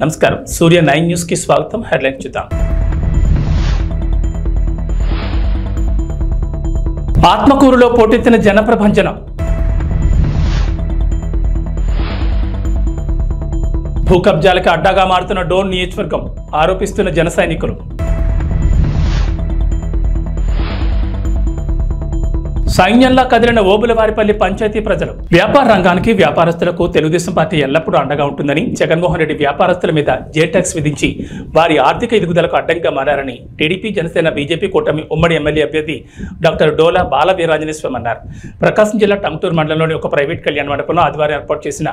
నమస్కారం సూర్య 9 న్యూస్ కి స్వాగతం. హెడ్లైన్ చూద్దాం. ఆత్మకూరులో పోటెత్తిన జనప్రభంజనం. భూ కబ్జాలకు అడ్డాగా మారుతున్న డోన్ నియోజకవర్గం ఆరోపిస్తున్న జన సైనికులు. సైన్యంలా కదిలిన ఓబులవారిపల్లి పంచాయతీ ప్రజలు. వ్యాపార రంగానికి వ్యాపారస్తులకు తెలుగుదేశం పార్టీ ఎల్లప్పుడూ అండగా ఉంటుందని, జగన్మోహన్ రెడ్డి వ్యాపారస్తుల మీద జేటాక్స్ విధించి వారి ఆర్థిక ఎదుగుదలకు అడ్డంగా మారారని టీడీపీ, జనసేన, బీజేపీ కూటమి ఉమ్మడి ఎమ్మెల్యే అభ్యర్థి డాక్టర్ డోలా బాల వీరాంజనేయ స్వామి అన్నారు. ప్రకాశం జిల్లా టంగుటూరు మండలంలోని ఒక ప్రైవేట్ కళ్యాణ మండపంలో ఆదివారం ఏర్పాటు చేసిన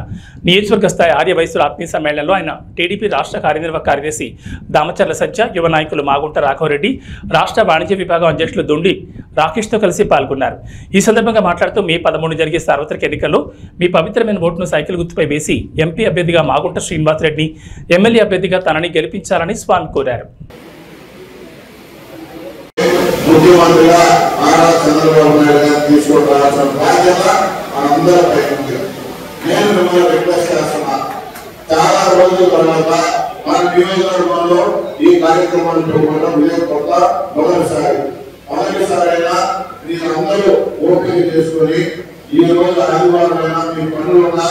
నియోజకవర్గ స్థాయి ఆర్య వయసుల ఆత్మీయ సమ్మేళనంలో ఆయన టీడీపీ రాష్ట్ర కార్యనిర్వాహక కార్యదర్శి దామచర్ల సత్య, యువ నాయకులు మాగుంట రాఘవరెడ్డి, రాష్ట్ర వాణిజ్య విభాగం అధ్యక్షులు దొండి రాకేష్తో కలిసి పాల్గొన్నారు. ఈ సందర్భంగా మాట్లాడుతూ మే 13 జరిగే సార్వత్రిక ఎన్నికల్లో మీ పవిత్రమైన ఓటును సైకిల్ గుర్తుపై వేసి ఎంపీ అభ్యర్థిగా మాగుంట శ్రీనివాసరెడ్డిని, ఎమ్మెల్యే అభ్యర్థిగా తనని గెలిపించాలని స్వామి కోరారు. మొదటిసారైనా మీరందరూ ఓపిక చేసుకుని ఈ రోజు ఆదివారమైనా మీ పనులున్నా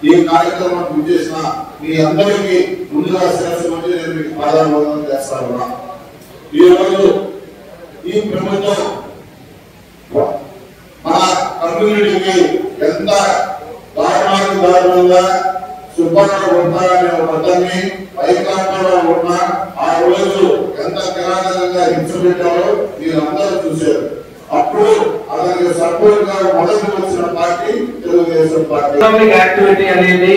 ఈ కార్యక్రమం చేసిన మీ అందరికీ ముందుగా శిరస్సు వచ్చి నేను మీకు పాదాభివందనం చేస్తా ఉన్నా. ఈ రోజు ఈ ప్రభుత్వం మన కమ్యూనిటీకి ఎంత దారుణంగా సుబ్బారావు ఉంటారనే ఒక అతన్ని వైకాంఠంలో ఉన్న ఆ రోజు ఎంత కిరాతకంగా హింస పెట్టారో మీరందరూ చూశారు. అప్పుడు అతనికి సపోర్ట్ గా మొదటి వచ్చిన party Telugu Desam party. Economic activity అనేది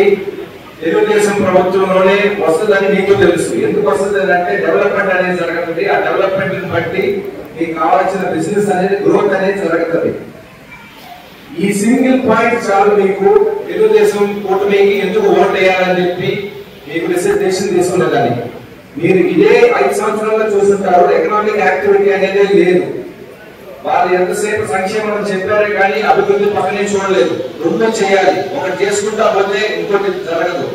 తెలుగుదేశం ప్రభుత్వంలోనే వస్తుందని మీకు తెలుసు. ఎందుకు వస్తుంది అంటే డెవలప్మెంట్ అనేది జరుగుతుంది. ఆ డెవలప్మెంట్ బట్టి మీకు కావాల్సిన బిజినెస్ అనేది గ్రోత్ అనేది జరుగుతుంది. ఈ సింగిల్ పాయింట్ చాలు మీకు తెలుగుదేశం కూటమికి ఎందుకు ఓట్ వేయాలని చెప్పి మీకు డిసిషన్ తీసుకున్నదని. మీరు ఇదే 5 సంవత్సరాలుగా చూస్తుంటారు. ఎకనామిక్ యాక్టివిటీ అనేది లేదు. వాళ్ళు ఎంతసేపు సంక్షేమం చెప్పారే కానీ అభివృద్ధి పక్కనే చూడలేదు. రెండు చేయాలి, ఒకటి చేసుకుంటా పోతే ఇంకోటి జరగదు.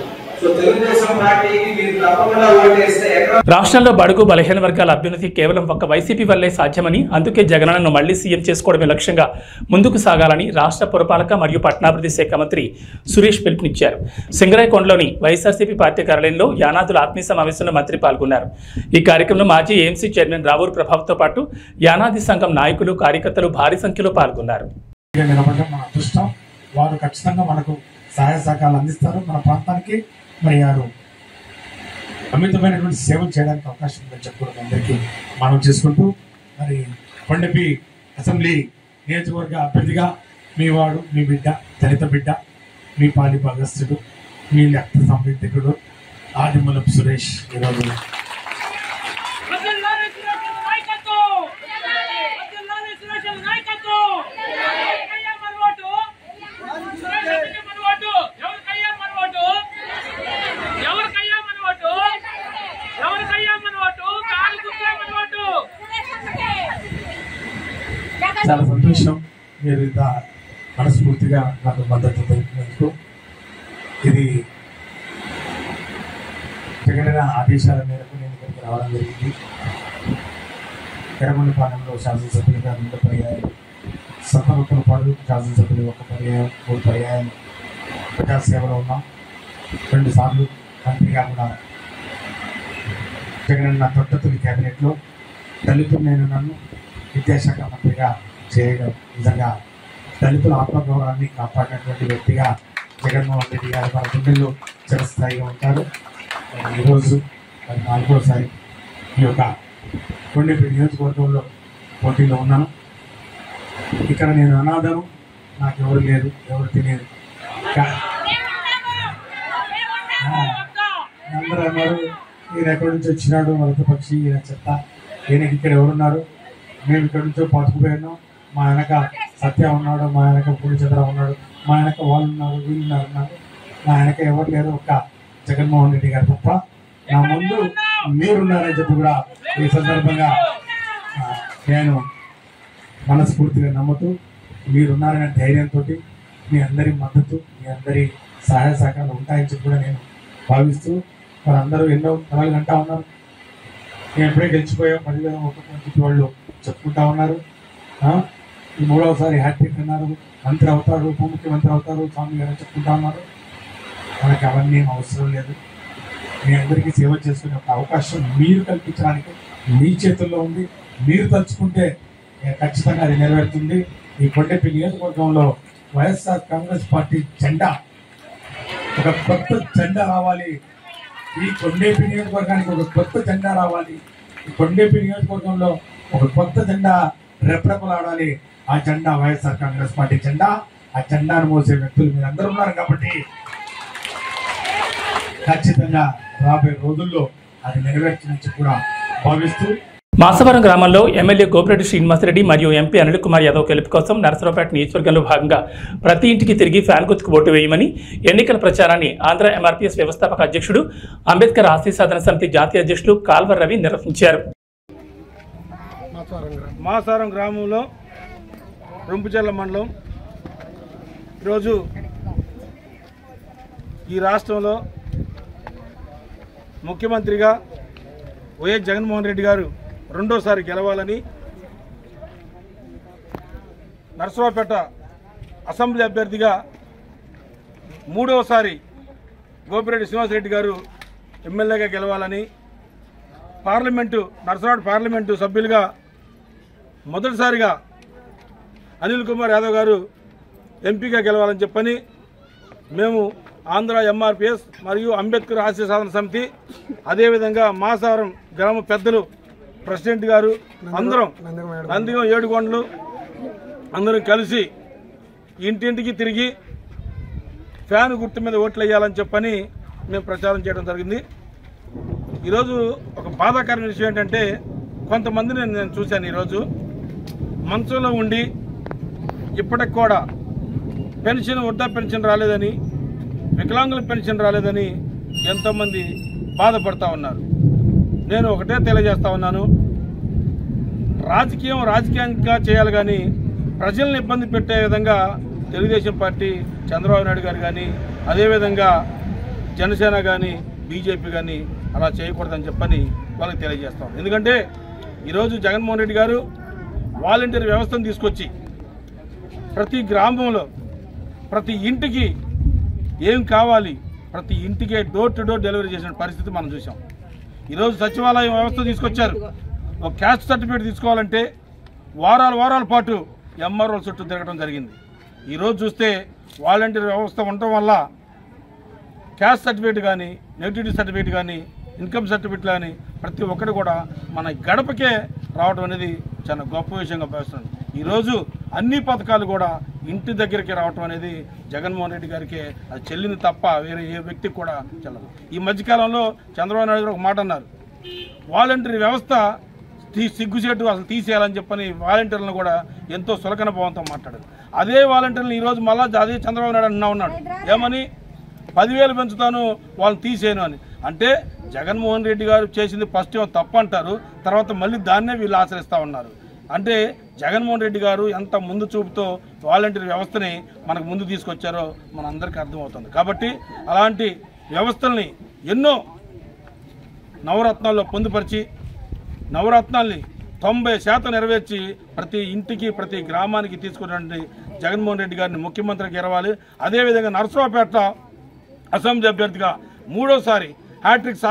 రాష్ట్రంలో బడుగు బలహీన వర్గాల అభ్యున్నతి కేవలం ఒక్క వైసీపీ వల్లే సాధ్యమని, అందుకే జగనన్నను మళ్లీ సీఎం చేసుకోవడమే లక్ష్యంగా ముందుకు సాగాలని రాష్ట్ర పురపాలక మరియు పట్టణాభివృద్ధి శాఖ మంత్రి సురేష్ పిలుపునిచ్చారు. సింగరాయకొండలోని వైఎస్ఆర్సీపీ పార్టీ కార్యాలయంలో యానాదుల ఆత్మీయ సమావేశంలో మంత్రి పాల్గొన్నారు. ఈ కార్యక్రమంలో మాజీ ఏఎంసీ చైర్మన్ రావూరు ప్రభావ్తో పాటు యానాది సంఘం నాయకులు, కార్యకర్తలు భారీ సంఖ్యలో పాల్గొన్నారు. వారు ఖచ్చితంగా మనకు సహాయ సహకారాలు అందిస్తారు. మన ప్రాంతానికి మరి వారు అమితమైనటువంటి సేవలు చేయడానికి అవకాశం ఉందని చెప్పుకోవడం అందరికీ మనం చేసుకుంటూ, మరి కొండపి అసెంబ్లీ నియోజకవర్గ అభ్యర్థిగా మీ వాడు, మీ బిడ్డ, దళిత బిడ్డ, మీ పాలి భాగస్థుడు, మీ రక్త సంబంధికుడు ఆదిమూలపు సురేష్ ఈరోజు చాలా సంతోషం. మీరు మనస్ఫూర్తిగా నాకు మద్దతు తెలిపినందుకు. ఇది జగనన్న ఆదేశాల మేరకు నేను ఇక్కడికి రావడం జరిగింది. ఎర్రగొండపాలెంలో శాసనసభ్యులుగా 2 పర్యాయాలు, సత్తనూతలపాడు శాసనసభ్యులు 1 పర్యాయం, 3 పర్యాయాలు ప్రజాసేవలో ఉన్నాం. 2 సార్లు మంత్రిగా కూడా జగనన్న తొట్టతులి క్యాబినెట్లో దళితులైన నన్ను విద్యాశాఖ మంత్రిగా చేయడం నిజంగా దళితుల ఆత్మగౌరవాన్ని కాపాడినటువంటి వ్యక్తిగా జగన్మోహన్ రెడ్డి గారు మన గుండెల్లో చిరస్థాయిగా ఉంటారు. ఈరోజు 4వసారి ఈ యొక్క కొండపి నియోజకవర్గంలో పోటీలో ఉన్నాను. ఇక్కడ నేను అనాథను, నాకు ఎవరు లేరు, ఎవరు తెలియదు. అందరూ అన్నారు ఈయన ఎక్కడి నుంచి వచ్చినాడు, వలస పక్షి, ఈయన చెత్త, ఈయనకి ఇక్కడ ఎవరున్నారు, మేము ఇక్కడి నుంచో పట్టుకుపోయినాం, మా వెనక సత్య ఉన్నాడు, మా వెనక పూర్ణచంద్ర ఉన్నాడు, మా వెనక వాళ్ళు ఉన్నారు, వీళ్ళు ఉన్నారు, నా వెనక ఎవరు లేరు, ఒక్క జగన్మోహన్ రెడ్డి గారు తప్ప, నా ముందు మీరున్నారని చెప్పి కూడా ఈ సందర్భంగా నేను మనస్ఫూర్తిగా నమ్ముతూ, మీరున్నారనే ధైర్యంతో మీ అందరి మద్దతు, మీ అందరి సహాయ సహకారాలు ఉంటాయని చెప్పి కూడా నేను భావిస్తూ అందరూ ఎన్నో కళలు అంటా ఉన్నారు. నేను ఎప్పుడే గెలిచిపోయాం 10,000 ఒక్కొక్క వాళ్ళు చెప్పుకుంటా ఉన్నారు. ఈ 3వసారి హ్యాట్రిక్ అన్నారు, మంత్రి అవుతారు, ఉప ముఖ్యమంత్రి అవుతారు, స్వామి గారు చెప్పుకుంటా ఉన్నారు. మనకి అవన్నీ అవసరం లేదు. మీ అందరికీ సేవ చేసుకునే ఒక అవకాశం మీరు కల్పించడానికి మీ చేతుల్లో ఉంది. మీరు తలుచుకుంటే ఖచ్చితంగా అది నెరవేరుతుంది. ఈ కొండపల్లి నియోజకవర్గంలో వైఎస్ఆర్ కాంగ్రెస్ పార్టీ జెండా, ఒక కొత్త జెండా రావాలి. ఈ కొండపల్లి నియోజకవర్గానికి ఒక కొత్త జెండా రావాలి. ఈ కొండపల్లి నియోజకవర్గంలో ఒక కొత్త జెండా రెపరెపలాడాలి. ఆ జెండా వైఎస్ఆర్ కాంగ్రెస్ పార్టీ జెండా. ఆ జెండాను మోసే వ్యక్తులు మీరు అందరూ ఉన్నారు కాబట్టి ఖచ్చితంగా రాబోయే రోజుల్లో అది నెరవేర్చినట్టు కూడా భావిస్తూ మాసవరం గ్రామంలో ఎమ్మెల్యే గోపిరెడ్డి శ్రీనివాసరెడ్డి మరియు ఎంపీ అనిల్ కుమార్ యాదవ్ గెలుపు కోసం నరసరావుపేట నియోజకవర్గంలో భాగంగా ప్రతి ఇంటికి తిరిగి ఫ్యాన్ గుర్తుకు ఓటు వేయమని ఎన్నికల ప్రచారాన్ని ఆంధ్ర ఎంఆర్పీఎస్ వ్యవస్థాపక అధ్యక్షుడు అంబేద్కర్ ఆశయ సాధన సమితి జాతీయ అధ్యక్షులు కాల్వర్ రవి నిర్వహించారు. మాసారం గ్రామంలో రొంపుచెర్ల మండలం ఈరోజు ఈ రాష్ట్రంలో ముఖ్యమంత్రిగా వైఎస్ జగన్మోహన్ రెడ్డి గారు రెండోసారి గెలవాలని నరసరావుపేట అసెంబ్లీ అభ్యర్థిగా మూడవసారి గోపిరెడ్డి శ్రీనివాసరెడ్డి గారు ఎమ్మెల్యేగా గెలవాలని నరసరావుపేట పార్లమెంటు సభ్యులుగా మొదటిసారిగా అనిల్ కుమార్ యాదవ్ గారు ఎంపీగా గెలవాలని చెప్పని మేము ఆంధ్ర ఎంఆర్పీఎస్ మరియు అంబేద్కర్ ఆశయ సాధన సమితి, అదేవిధంగా మాసారం గ్రామ పెద్దలు, ప్రెసిడెంట్ గారు అందరం నందిగం 7 కొండలు అందరం కలిసి ఇంటింటికి తిరిగి ఫ్యాన్ గుర్తు మీద ఓట్లు వేయాలని చెప్పని మేము ప్రచారం చేయడం జరిగింది. ఈరోజు ఒక బాధాకరమైన విషయం ఏంటంటే, కొంతమందిని నేను చూశాను. ఈరోజు మంచంలో ఉండి ఇప్పటికి కూడా వృద్ధా పెన్షన్ రాలేదని, వికలాంగుల పెన్షన్ రాలేదని ఎంతోమంది బాధపడతా ఉన్నారు. నేను ఒకటే తెలియజేస్తా ఉన్నాను, రాజకీయంగా చేయాలి కానీ ప్రజల్ని ఇబ్బంది పెట్టే విధంగా తెలుగుదేశం పార్టీ, చంద్రబాబు నాయుడు గారు కానీ, అదేవిధంగా జనసేన కానీ, బీజేపీ కానీ అలా చేయకూడదని చెప్పని వాళ్ళకి తెలియజేస్తాం. ఎందుకంటే ఈరోజు జగన్మోహన్ రెడ్డి గారు వాలంటీర్ వ్యవస్థను తీసుకొచ్చి ప్రతి గ్రామంలో ప్రతి ఇంటికి ఏం కావాలి ప్రతి ఇంటికే డోర్ టు డోర్ డెలివరీ చేసిన పరిస్థితి మనం చూసాం. ఈరోజు సచివాలయం వ్యవస్థ తీసుకొచ్చారు. ఒక క్యాస్ట్ సర్టిఫికేట్ తీసుకోవాలంటే వారాల పాటు ఎంఆర్ఓల చుట్టూ తిరగడం జరిగింది. ఈరోజు చూస్తే వాలంటీర్ వ్యవస్థ ఉండటం వల్ల క్యాస్ట్ సర్టిఫికేట్ కానీ, నెగిటివిటీ సర్టిఫికేట్ కానీ, ఇన్కమ్ సర్టిఫికేట్ కానీ ప్రతి ఒక్కరు కూడా మన గడపకే రావడం అనేది చాలా గొప్ప విషయంగా భావిస్తున్నాను. ఈరోజు అన్ని పథకాలు కూడా ఇంటి దగ్గరికి రావటం అనేది జగన్మోహన్ రెడ్డి గారికి అది చెల్లింది తప్ప వేరే ఏ వ్యక్తికి కూడా చెల్లదు. ఈ మధ్యకాలంలో చంద్రబాబు నాయుడు గారు ఒక మాట అన్నారు, వాలంటీర్ వ్యవస్థ సిగ్గుచేటు అసలు తీసేయాలని చెప్పని వాలంటీర్లను కూడా ఎంతో సులకన భావంతో మాట్లాడారు. అదే వాలంటీర్లను ఈరోజు మళ్ళా అదే చంద్రబాబు నాయుడు ఉన్నాడు, ఏమని 10,000 పెంచుతాను వాళ్ళని తీసేయను అని. అంటే జగన్మోహన్ రెడ్డి గారు చేసింది ఫస్ట్ ఏమో తప్పు అంటారు, తర్వాత మళ్ళీ దాన్నే వీళ్ళు ఆచరిస్తూ ఉన్నారు. అంటే జగన్మోహన్ రెడ్డి గారు ఎంత ముందు చూపుతో వాలంటీర్ వ్యవస్థని మనకు ముందు తీసుకొచ్చారో మనందరికీ అర్థమవుతుంది. కాబట్టి అలాంటి వ్యవస్థల్ని ఎన్నో నవరత్నాల్లో పొందుపరిచి నవరత్నాల్ని 90% నెరవేర్చి ప్రతి ఇంటికి ప్రతి గ్రామానికి తీసుకున్నటువంటి జగన్మోహన్ రెడ్డి గారిని ముఖ్యమంత్రికి గెలవాలి. అదేవిధంగా నరసరావుపేట అసెంబ్లీ అభ్యర్థిగా మూడోసారి హ్యాట్రిక్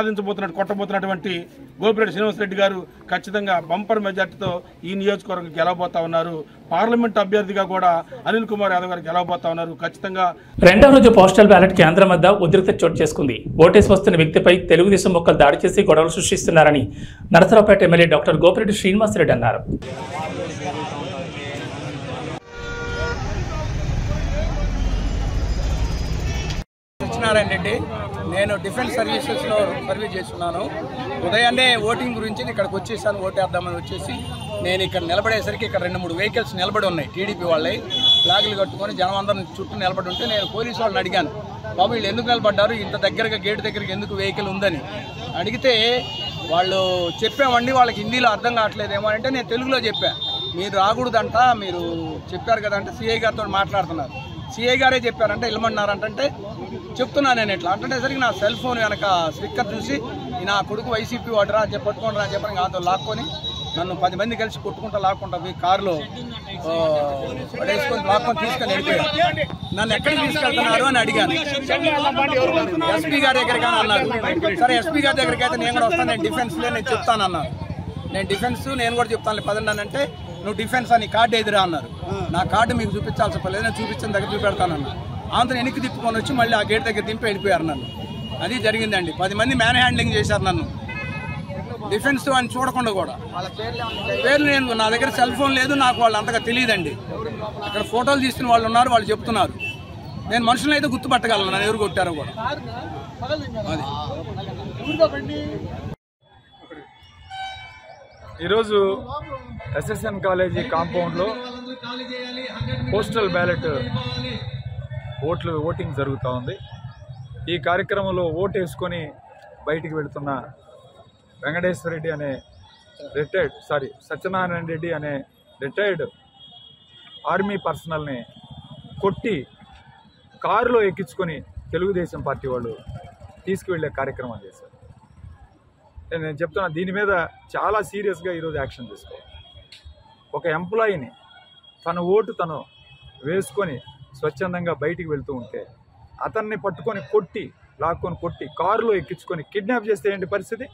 కొట్టబోతున్నటువంటి గోపిరెడ్డి శ్రీనివాసరెడ్డి గారు ఖచ్చితంగా బంపర్ మెజార్టీతో ఈ నియోజకవర్గం గెలవబోతా ఉన్నారు. పార్లమెంట్ అభ్యర్థిగా కూడా అనిల్ కుమార్ యాదవ్ గారు గెలవబోతా ఉన్నారు. ఖచ్చితంగా రెండవ రోజు పోస్టల్ బ్యాలెట్ కేంద్రం వద్ద ఉద్రిక్తత చోటు చేసుకుంది. ఓటేసి వస్తున్న వ్యక్తిపై తెలుగుదేశం మొక్కలు దాడి చేసి గొడవలు సృష్టిస్తున్నారని నరసరావుపేట ఎమ్మెల్యే డాక్టర్ గోపిరెడ్డి శ్రీనివాసరెడ్డి అన్నారు. రెడ్డి, నేను డిఫెన్స్ సర్వీసెస్లో సర్వీస్ చేస్తున్నాను. ఉదయాన్నే ఓటింగ్ గురించి ఇక్కడికి వచ్చేసాను. ఓటేద్దామని వచ్చేసి నేను ఇక్కడ నిలబడేసరికి ఇక్కడ 2-3 వెహికల్స్ నిలబడి ఉన్నాయి. టీడీపీ వాళ్ళవి ఫ్లాగులు కట్టుకొని జనం అందరం చుట్టూ నిలబడి ఉంటే నేను పోలీసు వాళ్ళని అడిగాను, బాబు వీళ్ళు ఎందుకు నిలబడ్డారు, ఇంత దగ్గరగా గేటు దగ్గరికి ఎందుకు వెహికల్ ఉందని అడిగితే వాళ్ళు చెప్పామండి, వాళ్ళకి హిందీలో అర్థం కావట్లేదేమో అంటే నేను తెలుగులో చెప్పా, మీరు రాకూడదంట, మీరు చెప్పారు కదా అంటే సిఐ గారితో మాట్లాడుతున్నారు. సిఐ గారే చెప్పారంటే వెళ్ళమన్నారంటే చెప్తున్నాను నేను ఇట్లా అంటుండేసరికి నా సెల్ ఫోన్ వెనక స్టిక్కర్ చూసి నా కొడుకు వైసీపీ వాడరా అని చెప్పి పట్టుకుంటారా అని చెప్పని నాతో లాక్కొని నన్ను 10 మంది కలిసి కొట్టుకుంటా లాక్కుంటా పోయి కారులో పడేసుకొని లాక్కొని తీసుకొని వెళ్ళిపోయారు. నన్ను ఎక్కడికి తీసుకెళ్తున్నారు అని అడిగాను. ఎస్పీ గారి దగ్గరికి అని అన్నారు. సరే ఎస్పీ గారి దగ్గరికి అయితే నేను కూడా వస్తాను, నేను డిఫెన్స్లో నేను చెప్తానన్నాను. నేను డిఫెన్స్ నేను కూడా చెప్తాను పదండి అంటే నువ్వు డిఫెన్స్ అని కార్డు ఎదురా అన్నారు. నా కార్డు మీకు చూపించాల్సిన పర్లేదు, నేను చూపించిన దగ్గర చూపెడతానన్నా. అంత వెనక్కి తిప్పుకొని వచ్చి మళ్ళీ ఆ గేట్ దగ్గర దింపి వెళ్ళిపోయారు నన్ను. అది జరిగిందండి. 10 మంది మ్యాన్ హ్యాండ్లింగ్ చేశారు నన్ను, డిఫెన్స్ అని చూడకుండా కూడా. పేర్లు నేను నా దగ్గర సెల్ ఫోన్ లేదు, నాకు వాళ్ళు అంతగా తెలియదండి. ఇక్కడ ఫోటోలు తీస్తున్న వాళ్ళు ఉన్నారు, వాళ్ళు చెప్తున్నారు. నేను మనుషులను అయితే గుర్తుపట్టగలను నన్ను ఎవరు కొట్టారో కూడా. అది ఈరోజు ఎస్ఎస్ఎన్ కాలేజీ కాంపౌండ్లో పోస్టల్ బ్యాలెట్ ఓటింగ్ జరుగుతూ ఉంది. ఈ కార్యక్రమంలో ఓటు వేసుకొని బయటికి వెళుతున్న వెంకటేశ్వర రెడ్డి అనే సత్యనారాయణ రెడ్డి అనే రిటైర్డ్ ఆర్మీ పర్సనల్ని కొట్టి కారులో ఎక్కించుకొని తెలుగుదేశం పార్టీ వాళ్ళు తీసుకువెళ్ళే కార్యక్రమం చేశారు. నేను చెప్తున్నా, దీని మీద చాలా సీరియస్గా ఈరోజు యాక్షన్ తీసుకోవాలి. ఒక ఎంప్లాయీని తన ఓటు తను వేసుకొని స్వచ్ఛందంగా బయటికి వెళ్తూ ఉంటే అతన్ని పట్టుకొని లాక్కొని కొట్టి కారులో ఎక్కించుకొని కిడ్నాప్ చేస్తే ఏంటి పరిస్థితి?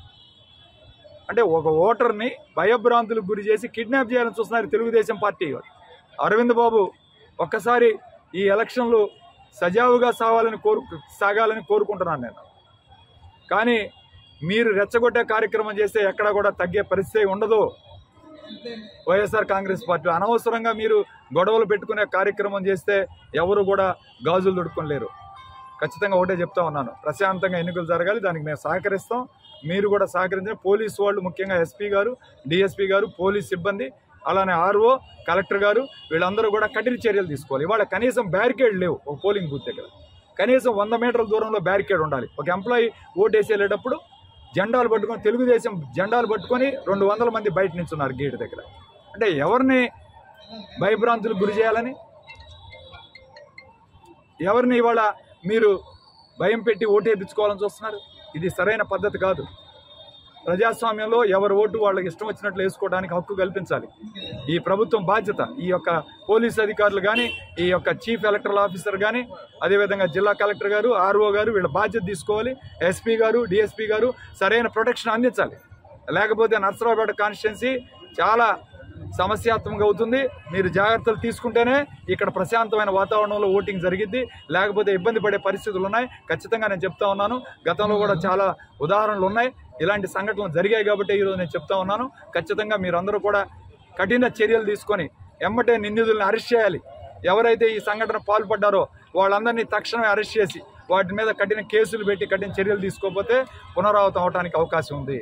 అంటే ఒక ఓటర్ని భయభ్రాంతులకు గురి చేసి కిడ్నాప్ చేయాలని చూస్తున్నారు తెలుగుదేశం పార్టీ. అరవింద్ బాబు ఒక్కసారి ఈ ఎలక్షన్లు సజావుగా సాగాలని కోరుకుంటున్నాను నేను. కానీ మీరు రెచ్చగొట్టే కార్యక్రమం చేస్తే ఎక్కడా కూడా తగ్గే పరిస్థితి ఉండదు. వైఎస్ఆర్ కాంగ్రెస్ పార్టీ అనవసరంగా మీరు గొడవలు పెట్టుకునే కార్యక్రమం చేస్తే ఎవరు కూడా గాజులు దొడుకోలేరు. ఖచ్చితంగా ఒకటే చెప్తా ఉన్నాను, ప్రశాంతంగా ఎన్నికలు జరగాలి, దానికి మేము సహకరిస్తాం. మీరు కూడా సహకరించిన పోలీసు వాళ్ళు, ముఖ్యంగా ఎస్పీ గారు, డిఎస్పీ గారు, పోలీస్ సిబ్బంది, అలానే ఆర్ఓ, కలెక్టర్ గారు, వీళ్ళందరూ కూడా కఠిన చర్యలు తీసుకోవాలి. ఇవాళ కనీసం బ్యారికేడ్ లేవు ఒక పోలింగ్ బూత్ దగ్గర. కనీసం 100 మీటర్ల దూరంలో బ్యారికేడ్ ఉండాలి. ఒక ఎంప్లాయీ ఓటేసి వెళ్ళేటప్పుడు జెండాలు పట్టుకొని, తెలుగుదేశం జెండాలు పట్టుకొని 200 మంది బయట నిల్చున్నారు గేట్ దగ్గర. అంటే ఎవరిని భయభ్రాంతులకు గురి చేయాలని, ఎవరిని ఇవాళ మీరు భయం పెట్టి ఓటేపించుకోవాలని చూస్తున్నారు? ఇది సరైన పద్ధతి కాదు. ప్రజాస్వామ్యంలో ఎవరి ఓటు వాళ్ళకి ఇష్టం వచ్చినట్లు వేసుకోవడానికి హక్కు కల్పించాలి. ఈ ప్రభుత్వం బాధ్యత. ఈ యొక్క పోలీస్ అధికారులు కానీ, ఈ యొక్క చీఫ్ ఎలక్టరల్ ఆఫీసర్ కానీ, అదేవిధంగా జిల్లా కలెక్టర్ గారు, ఆర్ఓ గారు వీళ్ళ బాధ్యత తీసుకోవాలి. ఎస్పీ గారు, డిఎస్పీ గారు సరైన ప్రొటెక్షన్ అందించాలి. లేకపోతే నర్సరావుపేట కాన్స్టిట్యున్సీ చాలా సమస్యాత్మకంగా అవుతుంది. మీరు జాగ్రత్తలు తీసుకుంటేనే ఇక్కడ ప్రశాంతమైన వాతావరణంలో ఓటింగ్ జరిగిద్ది, లేకపోతే ఇబ్బంది పడే పరిస్థితులు ఉన్నాయి. ఖచ్చితంగా నేను చెప్తా ఉన్నాను, గతంలో కూడా చాలా ఉదాహరణలు ఉన్నాయి, ఇలాంటి సంఘటనలు జరిగాయి కాబట్టి ఈరోజు నేను చెప్తా ఉన్నాను. ఖచ్చితంగా మీరందరూ కూడా కఠిన చర్యలు తీసుకొని ఎమ్మటే నిందితులను అరెస్ట్ చేయాలి. ఎవరైతే ఈ సంఘటన పాల్పడ్డారో వాళ్ళందరినీ తక్షణమే అరెస్ట్ చేసి వాటి మీద కఠిన కేసులు పెట్టి కఠిన చర్యలు తీసుకోకపోతే పునరావృతం అవడానికి అవకాశం ఉంది.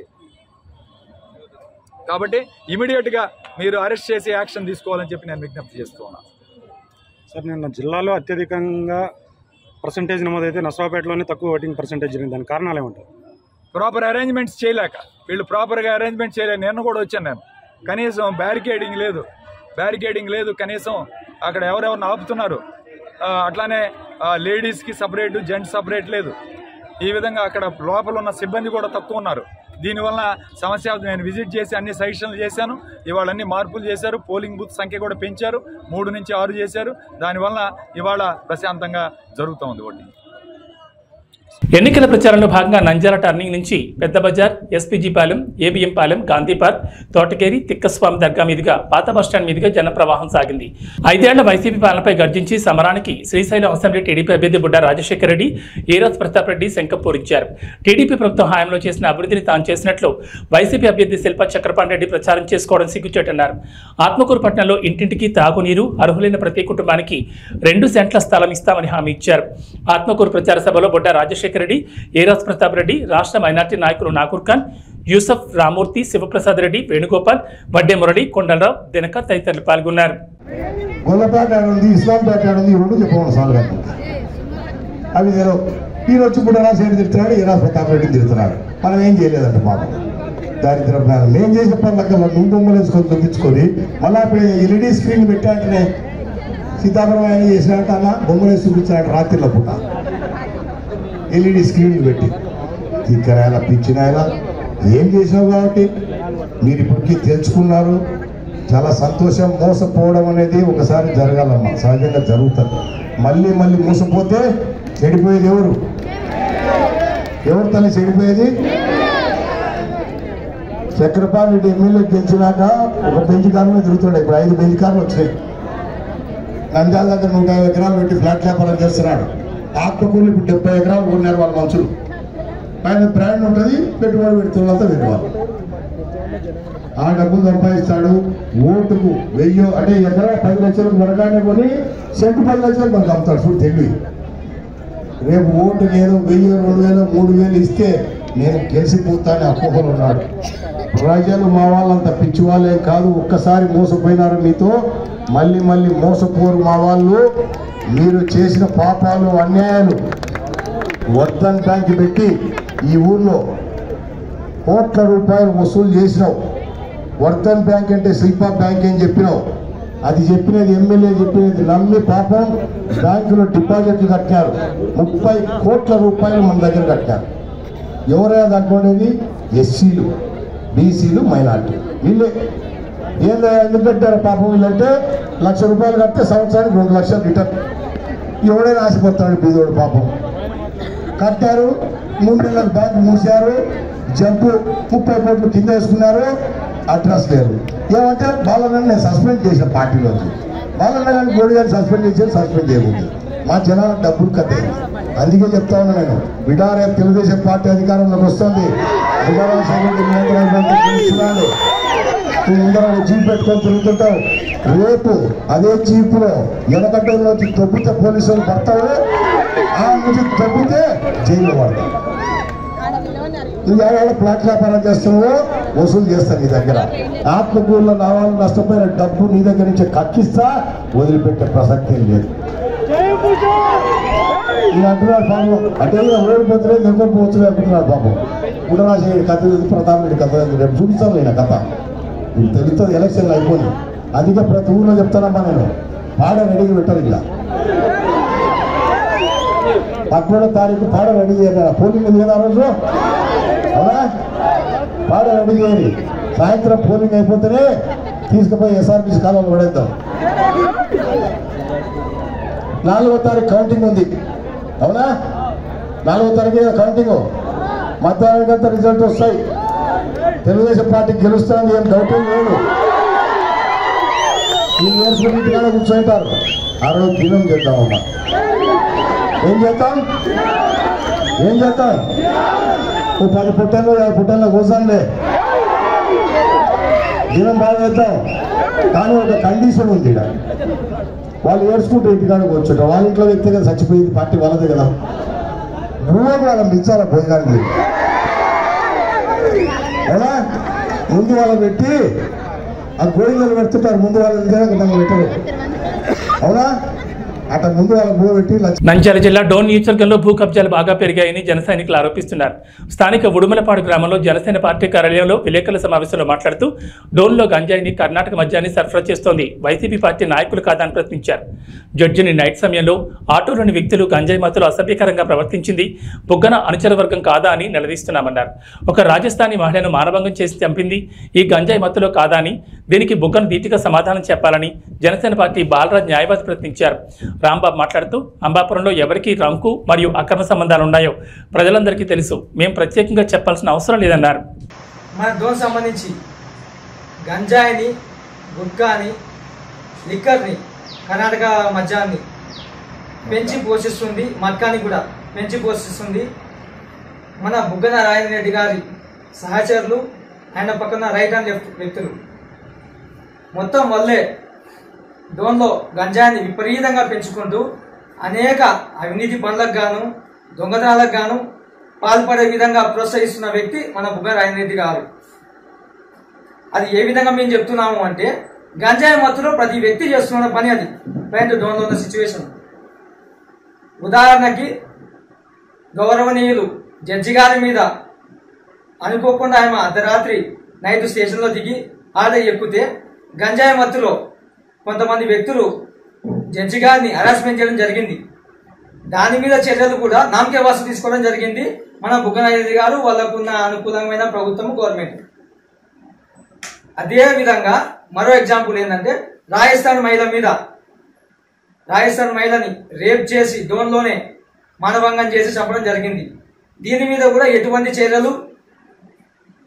కాబట్టి ఇమీడియట్గా మీరు అరెస్ట్ చేసి యాక్షన్ తీసుకోవాలని చెప్పి నేను విజ్ఞప్తి చేస్తూ ఉన్నాను. సార్, నిన్న జిల్లాలో అత్యధికంగా పర్సంటేజ్ నమోదైతే నర్సరావుపేటలోనే తక్కువ ఓటింగ్ పర్సంటేజ్ జరిగింది. దానికి కారణాలు ఏమంటారు? ప్రాపర్ అరేంజ్మెంట్స్ చేయలేక, వీళ్ళు ప్రాపర్గా అరేంజ్మెంట్ చేయలేక. నేను కూడా వచ్చాను, నేను కనీసం బ్యారికేడింగ్ లేదు, కనీసం అక్కడ ఎవరెవరిని ఆపుతున్నారు. అట్లానే లేడీస్కి సపరేటు, జెంట్స్ సపరేట్ లేదు. ఈ విధంగా అక్కడ లోపల ఉన్న సిబ్బంది కూడా తక్కువ ఉన్నారు. దీనివల్ల సమస్య. నేను విజిట్ చేసి అన్ని సజెషన్లు చేశాను. ఇవాళ అన్ని మార్పులు చేశారు. పోలింగ్ బూత్ సంఖ్య కూడా పెంచారు, 3 నుంచి 6 చేశారు. దానివల్ల ఇవాళ ప్రశాంతంగా జరుగుతూ ఉంది ఓటింగ్. ఎన్నికల ప్రచారంలో భాగంగా నంద్యాల టర్నింగ్ నుంచి పెద్ద బజార్, ఎస్పీజీ పాలెం, ఏబిఎం పాలెం, గాంధీ పార్క్, తోటకేరి, తిక్కస్వామి దర్గా మీదుగా పాత బస్టాండ్ మీదుగా జన ప్రవాహం సాగింది. 5 ఏళ్ల వైసీపీ పాలనపై గర్జించి సమరానికి శ్రీశైలం అసెంబ్లీ టీడీపీ అభ్యర్థి బుడ్డా రాజశేఖర రెడ్డి, ఏరాజ్ ప్రతాప్ రెడ్డి శంఖపూరించారు. టీడీపీ ప్రభుత్వం హయాంలో చేసిన అభివృద్ధిని తాను చేసినట్లు వైసీపీ అభ్యర్థి శిల్పా చక్రపాణి రెడ్డి ప్రచారం చేసుకోవడం సిగ్గుచేటన్నారు. ఆత్మకూరు పట్టణంలో ఇంటింటికి తాగునీరు, అర్హులైన ప్రతి కుటుంబానికి 2 సెంట్ల స్థలం ఇస్తామని హామీ ఇచ్చారు. ఆత్మకూరు ప్రచార సభలో బుడ్డా రాజశేఖర రెడ్డి, ఏరాజ్ ప్రతాప్ రెడ్డి, రాష్ట్ర మైనార్టీ నాయకులు నాకూర్ ఖాన్, యూసఫ్, రామూర్తి, శివప్రసాద్ రెడ్డి, వేణుగోపాల్, వడ్డే మురళి, కొండలరావు, దినక తదితరులు పాల్గొన్నారు. అవి ఈ రోజు కూడా రాజశేఖర్ తిడుతున్నాడు, ఏరాజ్ ప్రతాప్ రెడ్డి తిడుతున్నాడు. మనం ఏం చేయలేదంట పాపం. దారిద్ర్యం మేము చేసే పనులకి నువ్వు బొమ్మలు వేసుకొని తొంగించుకొని మళ్ళీ ఇప్పుడు ఎల్ఈడి స్క్రీన్ పెట్టాకనే సీతాఫలం ఆయన చేసినట్టు అన్న బొమ్మలు వేసి చూపించాడు రాత్రిలో పూట. ఎల్ఈడి స్క్రీన్లు పెట్టి తిక్కరాయల పిచ్చినాయల ఏం చేసినావు కాబట్టి మీరు ఇప్పటికీ తెలుసుకున్నారు. చాలా సంతోషం. మోసపోవడం అనేది ఒకసారి జరగాలమ్మా, సహజంగా జరుగుతుంది. మళ్ళీ మళ్ళీ మోసపోతే చెడిపోయేది ఎవరు? ఎవరు తన చెడిపోయేది? చక్రపాణి రెడ్డి ఎమ్మెల్యే గెలిచినాక ఒక బెంచ్ కారు మీద తిరుగుతాడు. ఇప్పుడు 5 బెంచ్ కార్లు వచ్చినాయి. నంద్యాల దగ్గర 150 ఎకరాలు పెట్టి ఫ్లాట్ వ్యాపారం చేస్తున్నాడు. ఆత్మకూరులు ఇప్పుడు 70 ఎకరాలు కొన్నారు వాళ్ళ మనుషులు. ఆయన బ్రాండ్ ఉంటుంది, పెట్టుబడి పెడుతున్నంత వినవాలి. ఆ డబ్బులు సంపాదిస్తాడు. ఓటుకు 1000 అంటే ఎకరా 10 లక్షలకు కొనగానే కొని సెంటు 10 లక్షలకు మనకు అమ్ముతాడు. చూడు తెలివి. రేపు ఓటుకు ఏదో 1000, 2000, 3000 ఇస్తే నేను గెలిచిపోతాను అపోహలు ఉన్నాడు. ప్రజలు మా వాళ్ళంత పిచ్చి వాళ్ళేం కాదు. ఒక్కసారి మోసపోయినారు మీతో, మళ్ళీ మళ్ళీ మోసపోరు మా వాళ్ళు. మీరు చేసిన పాపాలు అన్యాయాలు వర్ధన్ బ్యాంక్ పెట్టి ఈ ఊర్లో కోట్ల రూపాయలు వసూలు చేసినావు. వర్ధన్ బ్యాంక్ అంటే శిల్పా బ్యాంక్ అని చెప్పినావు. అది చెప్పినది ఎమ్మెల్యే చెప్పినది నమ్మి పాపం బ్యాంకులో డిపాజిట్లు కట్టారు. 30 కోట్ల రూపాయలు మన దగ్గర కట్టారు. ఎవరైనా దాంట్లో ఉండేది ఎస్సీలు, బీసీలు, మైనార్టీ. వీళ్ళే ఏందో ఎందుకు కట్టారు పాపం? వీళ్ళంటే 1 లక్ష రూపాయలు కడితే సంవత్సరానికి 2 లక్షలు రిటర్న్. ఎవడైనా ఆశపడతాడు బీదోడు పాపం. కట్టారు, 3 నెలలకు బ్యాంకు మూసారు. జంపు 30 కోట్లు కింద వేసుకున్నారు. అడ్రస్ లేదు. ఏమంటే బాలన్న నేను సస్పెండ్ చేసిన పార్టీలోకి. బాలన్న కానీ గోడి గారిని సస్పెండ్ చేసేది సస్పెండ్ చేయకూడదు. మా జనాలకు డబ్బులు కట్టే. అందుకే చెప్తా ఉన్నా నేను, బిడారే తెలుగుదేశం పార్టీ అధికారంలోకి వస్తుంది. ముందర జీప్ పెట్టుకొని తిరుగుతుంటావు. రేపు అదే జీపులో ఎనకట్టలోకి తొబ్బితే పోలీసులు పడతావు. ఆ నుంచి తొబ్బితే జైల్లో పడతావు. నువ్వు ఎవరైనా ప్లాట్ వ్యాపారం చేస్తున్నావో వసూలు చేస్తాను నీ దగ్గర. ఆత్మకూరులో నా వాళ్ళు నష్టపోయిన డబ్బు నీ దగ్గర నుంచి కక్కిస్తా, వదిలిపెట్టే ప్రసక్తి లేదు. నేను అంటున్నాడు పాపం, అంటే ఓడిపోతులే దగ్గర పోతులే అనుకుంటున్నాడు పాపం. గుడరాజు కథ ప్రతాప్ రెడ్డి కథ రేపు చూపిస్తాను నేను కథ. నీకు తెలుస్తుంది ఎలక్షన్లు అయిపోయి. అందుకే ప్రతి ఊళ్ళో చెప్తానమ్మా నేను, పాడ రెడీగా పెట్టారు. ఇలా 11వ తారీఖు పాడ రెడీ చేయాలి. పోలింగ్ ఉంది కదా ఆ రోజు, అవునా? పాడ రెడీ చేయాలి. సాయంత్రం పోలింగ్ అయిపోతేనే తీసుకుపోయి ఎస్ఆర్బీసీ కాలంలో పడేద్దాం. 4వ తారీఖు కౌంటింగ్ ఉంది, అవునా? 4వ తారీఖు కౌంటింగ్. మధ్యాహ్నానికంతా రిజల్ట్ వస్తాయి. తెలుగుదేశం పార్టీ గెలుస్తుంది, ఏం డౌట్ లేదు. ఈ నేర్చుకుని ఇంటికాడ కూర్చుంటారు. ఆ రోజు దినం చేద్దామమ్మా. ఏం చేద్దాం? ఏం చేద్దాం? 10 పుట్టల్లో 5 పుట్టల్లో కూర్చోండి, దినం బాగా చేద్దాం. కానీ ఒక కండిషన్ ఉంది. ఇక్కడ వాళ్ళు ఏడ్చుకుంటూ ఇంటికాడ కూర్చుంటారు. వాళ్ళ ఇంట్లో వ్యక్తి కదా చచ్చిపోయింది, పార్టీ వాళ్ళదే కదా. నువ్వే వాళ్ళని పిలిచారా భోజనానికి? అవునా? ముందు వాళ్ళని పెట్టి ఆ గోయిలు పెడుతుంటారు. ముందు వాళ్ళని పెట్టరు, అవునా? అట్లా ముందు వాళ్ళ భూ పెట్టి. నంద్యాల జిల్లా డోన్ నియోజకవర్గంలో భూ కబ్జాలు బాగా పెరిగాయని జన సైనికులు ఆరోపిస్తున్నారు. స్థానిక ఉడుమలపాడు గ్రామంలో జనసేన పార్టీ కార్యాలయంలో విలేకరుల సమావేశంలో మాట్లాడుతూ డోన్లో గంజాయిని కర్ణాటక మద్యాన్ని సరఫరా చేస్తోంది వైసీపీ పార్టీ నాయకులు కాదని ప్రశ్నించారు. జడ్జిని నైట్ సమయంలో ఆటోలోని వ్యక్తులు గంజాయి మత్తులో అసభ్యకరంగా ప్రవర్తించింది బుగ్గన అనుచర వర్గం కాదా అని నిలదీస్తున్నామన్నారు. ఒక రాజస్థానీ మహిళను మానభంగం చేసి చంపింది ఈ గంజాయి మత్తులో కాదా అని, దీనికి బుగ్గన ధీటుగా సమాధానం చెప్పాలని జనసేన పార్టీ బాలరాజ్ న్యాయవాది ప్రశ్నించారు. రాంబాబు మాట్లాడుతూ అంబాపురంలో ఎవరికి రంకు మరియు అక్రమ సంబంధాలు ఉన్నాయో ప్రజలందరికీ తెలుసు, మేము ప్రత్యేకంగా చెప్పాల్సిన అవసరం లేదన్నారు. మన డోన్ సంబంధించి గంజాయిని, గుట్కాని, లిక్కర్ని, కర్ణాటక మద్యాన్ని పెంచి పోషిస్తుంది, మట్కాని కూడా పెంచి పోషిస్తుంది మన బుగ్గన రాజేంద్ర రెడ్డి గారి సహచరులు, ఆయన పక్కన రైట్ అండ్ లెఫ్ట్ వ్యక్తులు. మొత్తం వల్లే డోన్లో గంజాయిని విపరీతంగా పెంచుకుంటూ అనేక అవినీతి పనులకు గాను, దొంగతనాలకు గాను పాల్పడే విధంగా ప్రోత్సహిస్తున్న వ్యక్తి మన బుగ్గన రాజేంద్ర రెడ్డి గారు. అది ఏ విధంగా మేము చెప్తున్నాము అంటే, గంజాయి మత్తులో ప్రతి వ్యక్తి చేస్తున్న పని అది ప్రజెంట్ డోన్లో ఉన్న సిచ్యువేషన్. ఉదాహరణకి గౌరవనీయులు జడ్జి గారి మీద అనుకోకుండా ఆమె అర్ధరాత్రి నైట్ స్టేషన్లో దిగి ఆర్డర్ ఎక్కితే గంజాయి మత్తులో కొంతమంది వ్యక్తులు జడ్జి గారిని హరాస్మెంట్ చేయడం జరిగింది. దాని మీద చర్యలు కూడా నామకే వాసు తీసుకోవడం జరిగింది మన బుగ్గనారెడ్డి గారు, వాళ్ళకున్న అనుకూలమైన ప్రభుత్వం గవర్నమెంట్. అదే విధంగా మరో ఎగ్జాంపుల్ ఏంటంటే రాజస్థాన్ మహిళని రేప్ చేసి డోన్లోనే మానభంగం చేసి చంపడం జరిగింది. దీని మీద కూడా ఎటువంటి చర్యలు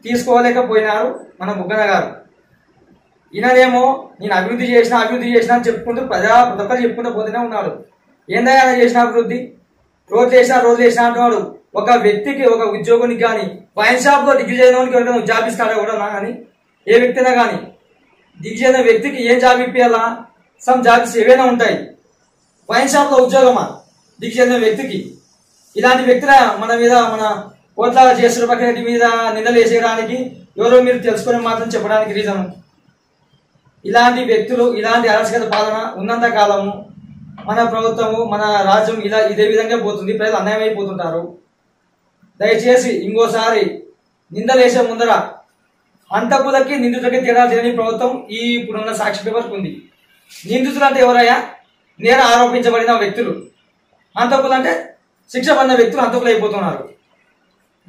తీసుకోలేకపోయినారు మన బుగ్గన గారు. ఈయననేమో నేను అభివృద్ధి చేసిన అని చెప్పుకుంటూ ప్రతి ఒక్కరు చెప్పుకుంటూ పోతూనే ఉన్నాడు. ఏందయ్యా చేసిన అభివృద్ధి? రోజు చేసిన అంటున్నాడు. ఒక వ్యక్తికి, ఒక ఉద్యోగునికి కానీ వైన్ షాప్ లో డిగ్రీ చేయడానికి జాబ్ ఇస్తాడా కూడా కానీ, ఏ వ్యక్తి అయినా కానీ డిగ్రీ చేయని వ్యక్తికి ఏం జాబ్ ఇప్పియాలా? సమ్ జాబ్స్ ఏవైనా ఉంటాయి. వైన్ షాప్ లో ఉద్యోగమా డిగ్రీ చేయని వ్యక్తికి? ఇలాంటి వ్యక్తుల మన మీద, మన కోట్ల జేసూర్ రెడ్డి మీద నిందలు వేసేయడానికి ఎవరో మీరు తెలుసుకునే మాత్రం చెప్పడానికి రీజన్. ఇలాంటి వ్యక్తులు, ఇలాంటి అరాచక పాలన ఉన్నంత కాలము మన ప్రభుత్వము, మన రాజ్యం ఇదే విధంగా పోతుంది. ప్రజలు అన్యాయం అయిపోతుంటారు. దయచేసి ఇంకోసారి నిందలు వేసే ముందర హంతకులకి నిందితులకి తేడా తెలియని ప్రభుత్వం ఈ ఇప్పుడున్న సాక్షి పేపర్కి ఉంది. నిందితులు అంటే ఎవరయ్యా? నేర ఆరోపించబడిన వ్యక్తులు. హంతకులు అంటే శిక్ష పొందిన వ్యక్తులు హంతకులు అయిపోతున్నారు.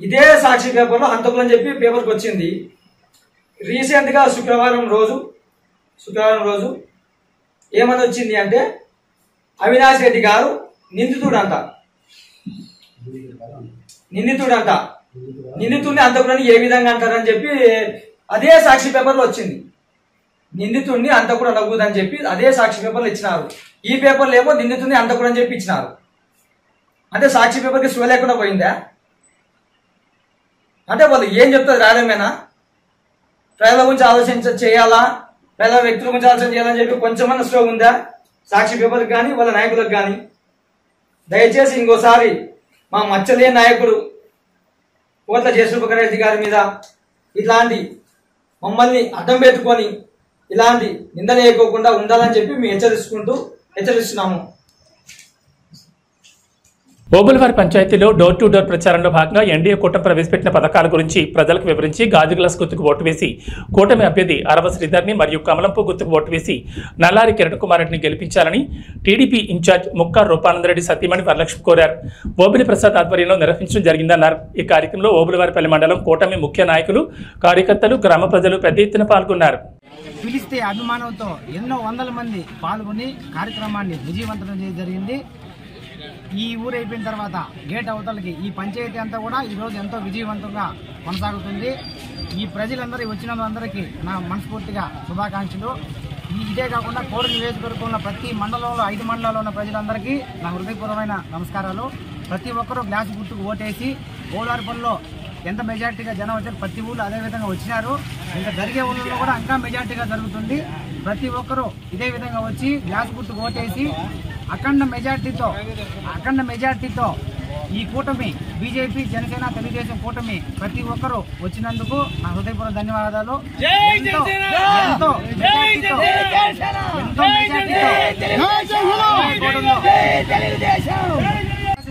ఇదే సాక్షి పేపర్లో హంతకులు అని చెప్పి పేపర్కి వచ్చింది. రీసెంట్ గా శుక్రవారం రోజు ఏమని వచ్చింది అంటే అవినాష్ రెడ్డి గారు నిందితుడంట. నిందితుడిని హంతకులని ఏ విధంగా అంటారని చెప్పి అదే సాక్షి పేపర్లో వచ్చింది. నిందితుడిని హంతకుడు అనకూడదని చెప్పి అదే సాక్షి పేపర్లో ఇచ్చినారు. ఈ పేపర్లో ఏమో నిందితుడిని హంతకుడు అని చెప్పి ఇచ్చినారు. అంటే సాక్షి పేపర్కి స్లో లేకుండా పోయిందా? అంటే వాళ్ళు ఏం చెప్తారు? రాయడమేనా? ప్రజల గురించి చేయాలా, ప్రజల వ్యక్తుల గురించి ఆలోచన చేయాలని చెప్పి కొంచెమన్నా స్లో ఉందా సాక్షి పేపర్కి కానీ వాళ్ళ నాయకులకు కానీ? దయచేసి ఇంకోసారి మా మచ్చలే నాయకుడు కోట్ల జేసూర్ రెడ్డి గారి మీద ఇట్లాంటి మమ్మల్ని అడ్డం పెట్టుకొని ఇలాంటి నిందలు వేయకోకుండా ఉండాలని చెప్పి మేము హెచ్చరిస్తున్నాము. ఓబులవారి పంచాయతీలో డోర్ టు డోర్ ప్రచారంలో భాగంగా ఎన్డీఏ కూటమి ప్రవేశపెట్టిన పథకాల గురించి ప్రజలకు వివరించి గాజు గ్లాస్ గుర్తుకు ఓటు వేసి కూటమి అభ్యర్థి అరవ శ్రీధర్ని మరియు కమలంపు గుర్తుకు ఓటు వేసి నల్లారి కిరణ్ కుమార్ రెడ్డిని గెలిపించాలని టీడీపీ ఇన్ఛార్జ్ ముక్కార్ రూపానందరెడ్డి సతీమణి వరలక్ష్మి కోరారు. ఓబులి ప్రసాద్ ఆధ్వర్యంలో నిర్వహించడం జరిగిందన్నారు. ఈ కార్యక్రమంలో ఓబులవారిపల్లి మండలం కూటమి ముఖ్య నాయకులు, కార్యకర్తలు, గ్రామ ప్రజలు పెద్ద ఎత్తున పాల్గొన్నారు. పిలిస్తే అభిమానంతో ఎన్నో వందల మంది పాల్గొని కార్యక్రమాన్ని విజయవంతం చేయడం జరిగింది. ఈ ఊరు అయిపోయిన తర్వాత గేట్ అవతలకి ఈ పంచాయతీ అంతా కూడా ఈరోజు ఎంతో విజయవంతంగా కొనసాగుతుంది. ఈ ప్రజలందరూ వచ్చిన అందరికీ నా మనస్ఫూర్తిగా శుభాకాంక్షలు. ఇదే కాకుండా కోరు నియోజకవర్గంలో ప్రతి మండలంలో 5 మండలాల్లో ఉన్న ప్రజలందరికీ నా హృదయపూర్వమైన నమస్కారాలు. ప్రతి ఒక్కరూ గ్లాస్ గుర్తుకు ఓటేసి ఓలార్పల్లో ఎంత మెజార్టీగా జనం వచ్చారు, ప్రతి ఊళ్ళో అదేవిధంగా వచ్చినారు. ఇంకా జరిగే ఊళ్ళో కూడా ఇంకా మెజార్టీగా జరుగుతుంది. ప్రతి ఒక్కరూ ఇదే విధంగా వచ్చి గ్లాస్ గుర్తుకు ఓటేసి అఖండ మెజార్టీతో ఈ కూటమి బీజేపీ, జనసేన, తెలుగుదేశం కూటమి ప్రతి ఒక్కరూ వచ్చినందుకు నా హృదయపూర్వక ధన్యవాదాలు. ఎంతో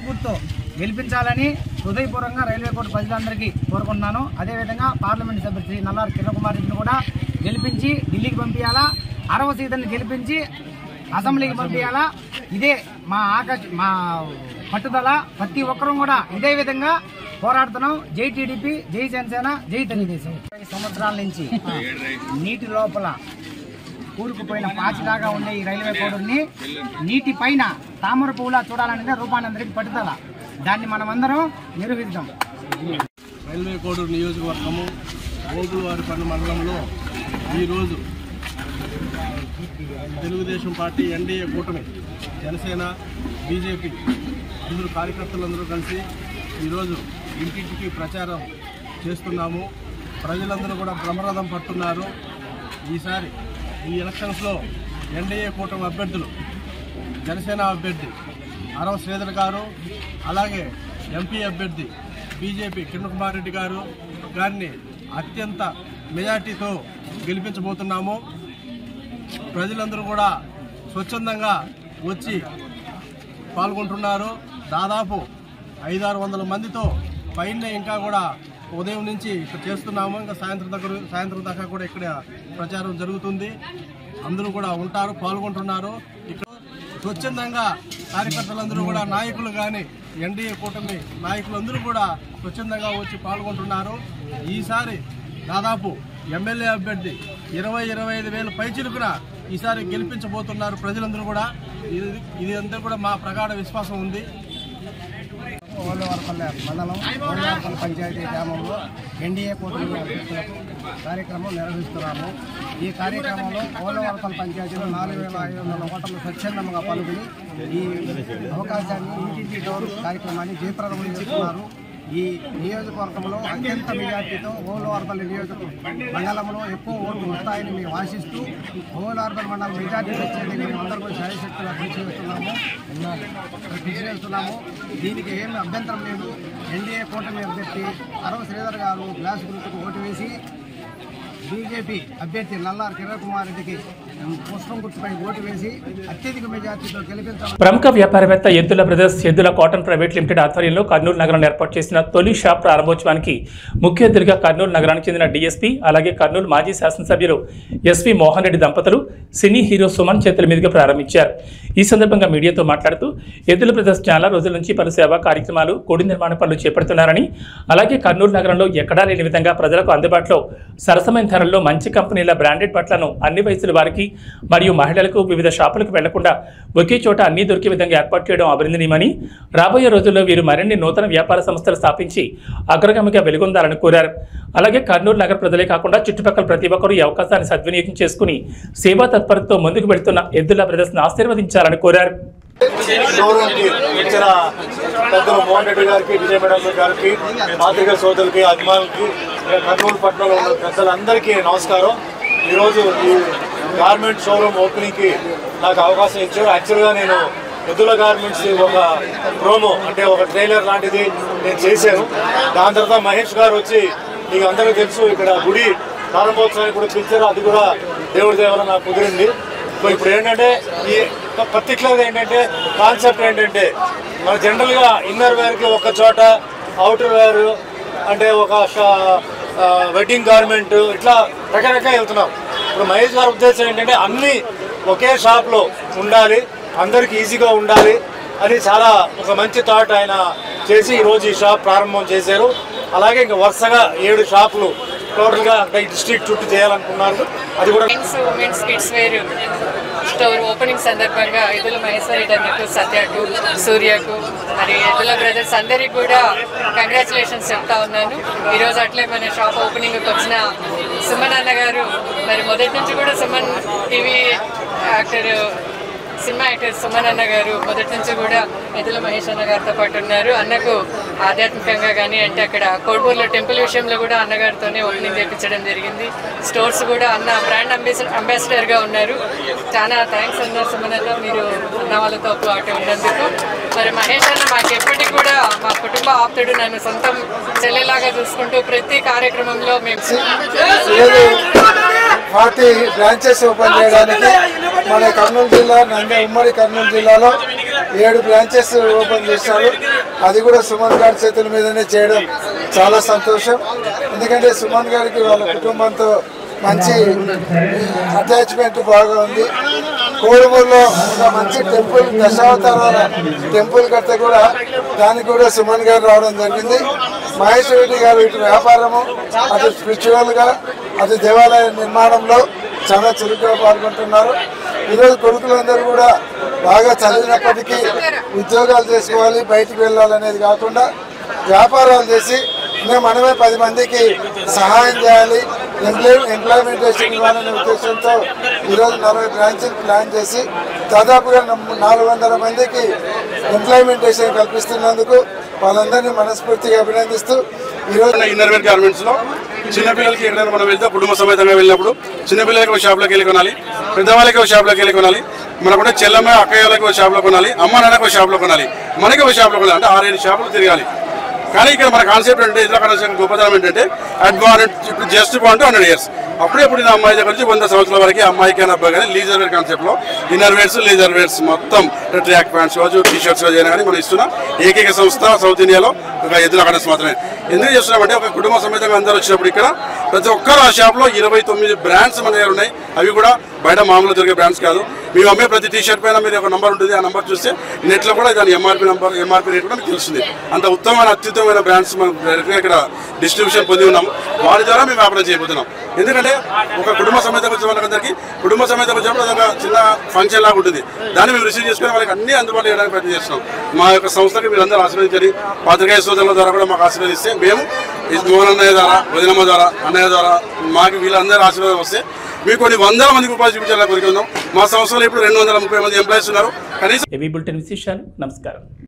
గుర్తు గెలిపించాలని హృదయపూర్వకంగా రైల్వే కోర్టు ప్రజలందరికీ కోరుకుంటున్నాను. అదేవిధంగా పార్లమెంట్ సభ్యులు శ్రీ నల్లారి కిరణ్ కుమార్ రెడ్డిని కూడా గెలిపించి ఢిల్లీకి పంపించాలా, అరవ సీట్ని గెలిపించి అసెంబ్లీకి పంపించాలా. ఇదే మా పట్టుదల. ప్రతి ఒక్కరూ కూడా ఇదే విధంగా పోరాడుతున్నాం. జై టీడీపీ, జై జనసేన, జై తెలుగుదేశం. 5 సంవత్సరాల నుంచి నీటి లోపల కూరుకుపోయిన పాచిలాగా ఉండే ఈ రైల్వే కోడూరుని నీటి పైన తామర పువ్వులా చూడాలనేది రూపానందరికి పట్టుదల. దాన్ని మనమందరం నిర్వహిద్దాం. రైల్వే కోడూరు నియోజకవర్గము ఓబులవారిపల్లి మండలంలో ఈరోజు తెలుగుదేశం పార్టీ, ఎన్డీఏ కూటమి, జనసేన, బీజేపీ అందరూ కార్యకర్తలందరూ కలిసి ఈరోజు ఇంటింటికి ప్రచారం చేస్తున్నాము. ప్రజలందరూ కూడా బ్రహ్మరథం పట్టున్నారు. ఈసారి ఈ ఎలక్షన్స్లో ఎన్డీఏ కూటమి అభ్యర్థులు, జనసేన అభ్యర్థి అరవ శ్రీధర్ గారు, అలాగే ఎంపీ అభ్యర్థి బీజేపీ కిరణ్ కుమార్ రెడ్డి గారిని అత్యంత మెజార్టీతో గెలిపించబోతున్నాము. ప్రజలందరూ కూడా స్వచ్ఛందంగా వచ్చి పాల్గొంటున్నారు. దాదాపు 500-600 మందితో పైన ఇంకా కూడా ఉదయం నుంచి ఇక్కడ చేస్తున్నాము. ఇంకా సాయంత్రం దాకా కూడా ఇక్కడ ప్రచారం జరుగుతుంది. అందరూ కూడా ఉంటారు, పాల్గొంటున్నారు. ఇక్కడ స్వచ్ఛందంగా కార్యకర్తలందరూ కూడా నాయకులు కానీ ఎన్డీఏ కూటమి నాయకులందరూ కూడా స్వచ్ఛందంగా వచ్చి పాల్గొంటున్నారు. ఈసారి దాదాపు ఎమ్మెల్యే అభ్యర్థి 20-25 వేల పైచిలుకున ఈసారి గెలిపించబోతున్నారు ప్రజలందరూ కూడా. ఇది అంతా కూడా మా ప్రగాఢ విశ్వాసం ఉంది. ఓళ్ళవరపల్లె మండలం ఓళ్ళవరపల్లె పంచాయతీ గ్రామంలో ఎన్డీఏ కూటమి అభ్యర్థులకు కార్యక్రమం నిర్వహిస్తున్నాము. ఈ కార్యక్రమంలో ఓళ్ళవరపల్లె పంచాయతీలో 4,500 ఓటర్లు స్వచ్ఛందంగా పాల్గొని ఈ అవకాశాన్ని ఇంటింటి డోర్ కార్యక్రమాన్ని జయప్రదం చేస్తున్నారు. ఈ నియోజకవర్గంలో అత్యంత మెజార్టీతో ఓళ్ళవరపల్లి నియోజకవర్గం మండలంలో ఎక్కువ ఓట్లు వస్తాయని మేము ఆశిస్తూ ఓళ్ళవరపల్లి మండలం మెజార్టీ వచ్చేది మేము అందరూ కూడా శాయశక్తులు కృషి చేస్తున్నాము. దీనికి ఏమి అభ్యంతరం లేదు. ఎన్డీఏ కూటమి అభ్యర్థి అరవ శ్రీధర్ గారు గ్లాస్ గుర్తుకు ఓటు వేసి బీజేపీ అభ్యర్థి నల్లారి కిరణ్ కుమార్ రెడ్డికి పుష్పం గుర్తుపై ఓటు వేసి అత్యధిక మెజార్టీతో గెలిపించారు. ప్రముఖ వ్యాపారవేత్త ఎద్దుల బ్రదర్స్ ఎద్దుల కాటన్ ప్రైవేట్ లిమిటెడ్ ఆధ్వర్యంలో కర్నూలు నగరంలో ఏర్పాటు చేసిన తొలి షాప్ ప్రారంభోత్సవానికి ముఖ్య అతిథిగా కర్నూలు నగరానికి చెందిన డీఎస్పీ అలాగే కర్నూలు మాజీ శాసనసభ్యులు ఎస్వి మోహన్ రెడ్డి దంపతులు సినీ హీరో సుమన్ చేతుల మీదుగా ప్రారంభించారు. ఈ సందర్భంగా మీడియాతో మాట్లాడుతూ ఎద్దుల బ్రదర్స్ చాలా రోజుల నుంచి పలు సేవా కార్యక్రమాలు, గుడి నిర్మాణ పనులు చేపడుతున్నారని, అలాగే కర్నూలు నగరంలో ఎక్కడా లేని విధంగా ప్రజలకు అందుబాటులో సరసమైన ధరల్లో మంచి కంపెనీల బ్రాండెడ్ బట్టలను అన్ని వయసుల వారికి మరియు మహిళలకు వివిధ షాపులకు వెళ్లకుండా ఒకే చోట అన్ని దొరికే విధంగా ఏర్పాటు చేయడం అభినందనీయమని, రాబోయే రోజుల్లో వీరు మరిన్ని నూతన వ్యాపార సంస్థలు స్థాపించి అగ్రగామిగా వెలుగొందాలని కోరారు. అలాగే కర్నూలు నగర ప్రజలే కాకుండా చుట్టుపక్కల ప్రతి ఒక్కరూ ఈ అవకాశాన్ని సద్వినియోగం చేసుకుని సేవా తత్పరతతో ముందుకు వెళ్తున్న ఎద్దుల బ్రదర్స్ను ఆశీర్వదించాలని కోరారు. ఇచ్చిన పెద్దలు మోహన్ రెడ్డి గారికి, విజయ మేడం గారికి, పాత్రికా సోదరులకి, అభిమానులకి, కర్నూలు పట్టణంలో ఉన్న పెద్దలందరికీ నమస్కారం. ఈరోజు ఈ గార్మెంట్ షోరూమ్ ఓపెనింగ్కి నాకు అవకాశం ఇచ్చారు. యాక్చువల్గా నేను ఎద్దుల గార్మెంట్స్ ఒక ప్రోమో అంటే ఒక ట్రైలర్ లాంటిది నేను చేశాను. దాని తర్వాత మహేష్ గారు వచ్చి మీకు అందరికీ తెలుసు ఇక్కడ గుడి ప్రారంభోత్సవానికి కూడా పిలిచారు. అది కూడా దేవుడి దేవర నాకు కుదిరింది. ఇప్పుడు ఏంటంటే ఈ పర్టికులర్గా ఏంటంటే కాన్సెప్ట్ ఏంటంటే మన జనరల్గా ఇన్నర్ వేర్కి ఒక చోట, అవుటర్ వేర్ అంటే ఒక వెడ్డింగ్ గార్మెంట్ ఇట్లా రకరకాల వెళ్తున్నాం. ఇప్పుడు మహేష్ గారి ఉద్దేశం ఏంటంటే అన్నీ ఒకే షాప్లో ఉండాలి, అందరికి ఈజీగా ఉండాలి అని చాలా ఒక మంచి థాట్ ఆయన చేసి ఈరోజు ఈ షాప్ ప్రారంభం చేశారు. అలాగే ఇంకా వరుసగా 7 షాపులు టోటల్గా ఈ డిస్ట్రిక్ట్ చుట్టూ చేయాలనుకున్నారు. అది కూడా women's kids wear store opening సందర్భంగా ఎద్దుల మహేశ్వర్ రెడ్డి అన్నకు, సత్యకు, సూర్యకు, మరి ఎద్దుల బ్రదర్స్ అందరికీ కూడా కంగ్రాచులేషన్స్ చెప్తా ఉన్నాను. ఈరోజు అట్లే మన షాప్ ఓపెనింగ్కి వచ్చిన సుమన్ అన్న గారు, మరి మొదటి నుంచి కూడా Suman TV actor, cinema actor Suman అన్న గారు మొదటి నుంచి కూడా ఎద్దుల మహేష్ అన్న గారితో పాటు ఉన్నారు. అన్నకు ఆధ్యాత్మికంగా కానీ అంటే అక్కడ కోడ్పూర్లో టెంపుల్ విషయంలో కూడా అన్నగారితోనే ఓపెనింగ్ చేయించడం జరిగింది. స్టోర్స్ కూడా అన్న బ్రాండ్ అంబాసిడర్గా ఉన్నారు. చాలా థ్యాంక్స్ అన్న సుమన్ అన్న, మీరు అన్న వాళ్ళతో పాటు ఉన్నందుకు. మరి మహేష్ అన్న మాకు ఎప్పటికీ కూడా మా కుటుంబ ఆప్తుడు, నన్ను సొంతం చెల్లెలాగా చూసుకుంటూ ప్రతి కార్యక్రమంలో మేము 40 బ్రాంచెస్ ఓపెన్ చేయడానికి మన కర్నూలు జిల్లా ఉమ్మడి కర్నూలు జిల్లాలో 7 బ్రాంచెస్ ఓపెన్ చేశారు. అది కూడా సుమన్ గారి చేతుల మీదనే చేయడం చాలా సంతోషం. ఎందుకంటే సుమన్ గారికి వాళ్ళ కుటుంబంతో మంచి అటాచ్మెంట్ బాగా ఉంది. కోడుమూరులో ఒక మంచి టెంపుల్, దశావతారాల టెంపుల్ కడితే కూడా దానికి కూడా సుమన్ గారు రావడం జరిగింది. మహేష్ రెడ్డి గారు ఇటు వ్యాపారము, అటు స్పిరిచువల్గా, అటు దేవాలయ నిర్మాణంలో చాలా చురుకుగా పాల్గొంటున్నారు. ఈరోజు కొడుకులందరూ కూడా బాగా చదివినప్పటికీ ఉద్యోగాలు చేసుకోవాలి, బయటికి వెళ్ళాలనేది కాకుండా వ్యాపారాలు చేసి మనమే 10 మందికి సహాయం చేయాలి, ఎంప్లాయ్మెంటేషన్ ఇవ్వాలనే ఉద్దేశంతో ఈరోజు 40 బ్రాంచ్లు ప్లాన్ చేసి దాదాపుగా 400 మందికి ఎంప్లాయ్మెంటేషన్ కల్పిస్తున్నందుకు వాళ్ళందరినీ మనస్ఫూర్తిగా అభినందిస్తూ ఈరోజు ఇన్నర్వేర్ గార్మెంట్స్లో చిన్నపిల్లలకి ఎక్కడైనా మనం వెళ్తే కుటుంబ సమేతంగా వెళ్ళినప్పుడు చిన్నపిల్లలకి ఒక షాప్లోకి వెళ్ళి కొనాలి, పెద్దవాళ్ళకి ఒక షాప్లోకి వెళ్ళి కొనాలి, మనకుంటే చెల్లమ్మ అక్కయ్యలకి ఒక షాప్లో కొనాలి, అమ్మ నాన్నకి ఒక షాప్లో కొనాలి, మనకి ఒక షాప్లో కొనాలి. అంటే 6-7 షాపులు తిరగాలి. కానీ ఇక్కడ మన కాన్సెప్ట్ అంటే ఇతర కనెక్షన్ గొప్పతనం ఏంటంటే అడ్వాన్స్ ఇప్పుడు జస్ట్ బాగుంటే 100 years. అప్పుడే పుట్టిన అమ్మాయి దగ్గర నుంచి 100 సంవత్సరాల వరకు అమ్మాయి కానీ అబ్బాయి కానీ లీజర్ వేర్ కాన్సెప్ట్లో ఇన్నర్ వేర్స్, లేజర్ వేర్స్ మొత్తం ట్రాక్ ప్యాంట్స్ కావచ్చు, టీ-షర్ట్స్ అయినా కానీ మనం ఇస్తున్న ఏకైక సంస్థ సౌత్ ఇండియాలో ఒక ఎద్దుల కనెక్స్ మాత్రమే. ఎందుకు చేస్తున్నామంటే ఒక కుటుంబ సమేతంగా అందరూ వచ్చినప్పుడు ఇక్కడ ప్రతి ఒక్కరు ఆ షాప్లో 29 బ్రాండ్స్ మన దగ్గర ఉన్నాయి. అవి కూడా బయట మామూలు దొరికే బ్రాండ్స్ కాదు. మేము అమ్మే ప్రతి టీ షర్ట్ పైన మీరు ఒక నంబర్ ఉంటుంది. ఆ నంబర్ చూస్తే నెట్లో కూడా దాని ఎంఆర్పీ రేట్ కూడా మీకు తెలుస్తుంది. అంత ఉత్తమమైన అత్యుత్తమైన బ్రాండ్స్ మనం ఇక్కడ డిస్ట్రిబ్యూషన్ పొంది ఉన్నాం. వారి ద్వారా మేము వ్యాపారం చేయబోతున్నాం. ఎందుకంటే ఒక కుటుంబ సమేతంగా వచ్చే వాళ్ళందరికీ కుటుంబ సమేతంగా వచ్చినప్పుడు అదొక చిన్న ఫంక్షన్ లాగా ఉంటుంది. దాన్ని మేము రిసీవ్ చేసుకుని వాళ్ళకి అన్ని అందుబాటులో చేయడానికి ప్రయత్నం చేస్తున్నాం. మా యొక్క సంస్థకి మీరందరూ ఆశీర్వదించండి. పాత్రికేయ సోదరుల ద్వారా కూడా మాకు ఆశీర్వదిస్తే మేము మోహన్ అన్నయ్య ద్వారా, వదినమ్మ ద్వారా, అన్నయ్య ద్వారా మాకు వీళ్ళందరూ ఆశీర్వాదం వస్తే మీకు కొన్ని 100 మందికి ఉపాధి చూపించాలని కోరుకుందాం. మా సంస్థలో ఇప్పుడు 230 మంది ఎంప్లాయీస్ ఉన్నారు. కనీసం ఏవీ బులెటిన్ విశేషాలు. నమస్కారం.